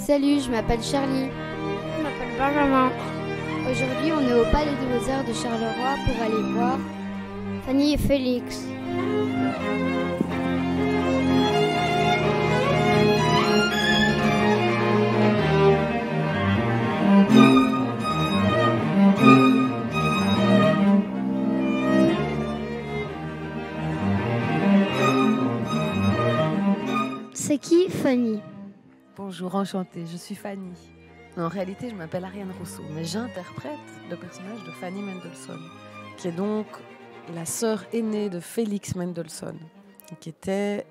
Salut, je m'appelle Charlie. Je m'appelle Benjamin. Aujourd'hui, on est au Palais des Beaux-Arts de Charleroi pour aller voir Fanny et Félix. C'est qui Fanny? Bonjour, enchantée, je suis Fanny. En réalité, je m'appelle Ariane Rousseau, mais j'interprète le personnage de Fanny Mendelssohn, qui est donc la sœur aînée de Félix Mendelssohn, qui était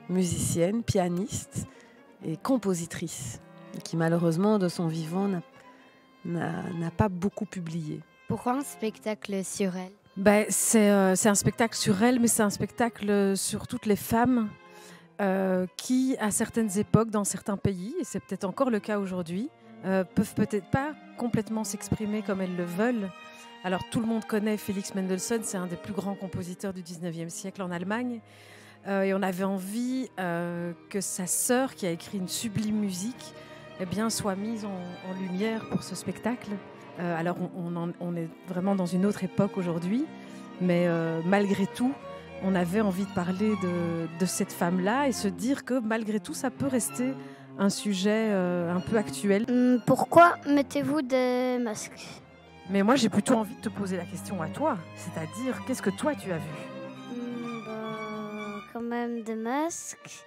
musicienne, pianiste et compositrice, et qui malheureusement, de son vivant, n'a pas beaucoup publié. Pourquoi un spectacle sur elle? C'est un spectacle sur elle, mais c'est un spectacle sur toutes les femmes qui, à certaines époques, dans certains pays, et c'est peut-être encore le cas aujourd'hui, peuvent peut-être pas complètement s'exprimer comme elles le veulent. Alors tout le monde connaît Félix Mendelssohn, c'est un des plus grands compositeurs du 19e siècle en Allemagne. Et on avait envie que sa sœur, qui a écrit une sublime musique, eh bien, soit mise en lumière pour ce spectacle. Alors on est vraiment dans une autre époque aujourd'hui, mais malgré tout, on avait envie de parler de cette femme-là et se dire que malgré tout, ça peut rester un sujet un peu actuel. Pourquoi mettez-vous des masques? Mais moi, j'ai plutôt envie de te poser la question à toi, c'est-à-dire, qu'est-ce que toi, tu as vu? Quand même des masques,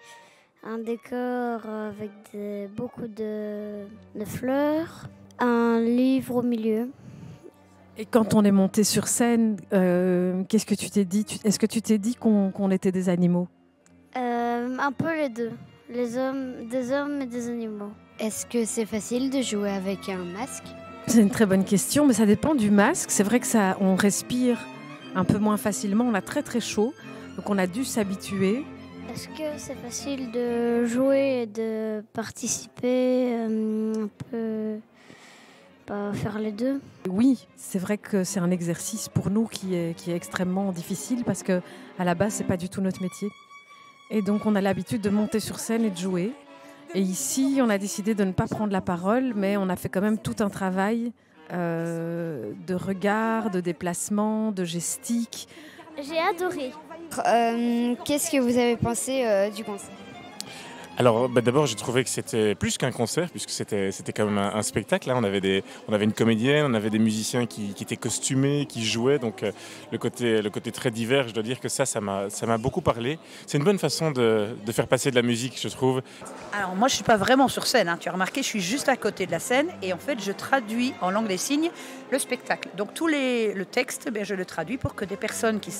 un décor avec beaucoup de fleurs, un livre au milieu. Et quand on est monté sur scène, qu'est-ce que tu t'es dit? Est-ce que tu t'es dit qu'on était des animaux? Un peu les deux, des hommes et des animaux. Est-ce que c'est facile de jouer avec un masque? C'est une très bonne question, mais ça dépend du masque. C'est vrai que on respire un peu moins facilement, on a très très chaud, donc on a dû s'habituer. Est-ce que c'est facile de jouer et de participer un peu, faire les deux? Oui, c'est vrai que c'est un exercice pour nous qui est extrêmement difficile parce que à la base, c'est pas du tout notre métier. Et donc on a l'habitude de monter sur scène et de jouer. Et ici, on a décidé de ne pas prendre la parole, mais on a fait quand même tout un travail de regard, de déplacement, de gestique. J'ai adoré. Qu'est-ce que vous avez pensé du concert? Alors d'abord j'ai trouvé que c'était plus qu'un concert puisque c'était quand même un spectacle. Là, on avait une comédienne, on avait des musiciens qui étaient costumés, qui jouaient, donc le côté très divers, je dois dire que ça m'a beaucoup parlé. C'est une bonne façon de faire passer de la musique, je trouve. Alors moi je suis pas vraiment sur scène, hein. Tu as remarqué, je suis juste à côté de la scène et en fait je traduis en langue des signes le spectacle. Donc le texte, je le traduis pour que des personnes qui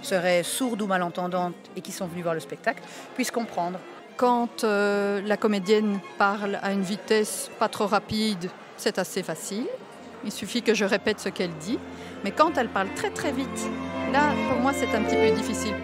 seraient sourdes ou malentendantes et qui sont venues voir le spectacle puissent comprendre. Quand la comédienne parle à une vitesse pas trop rapide, c'est assez facile. Il suffit que je répète ce qu'elle dit. Mais quand elle parle très très vite, là, pour moi, c'est un petit peu difficile.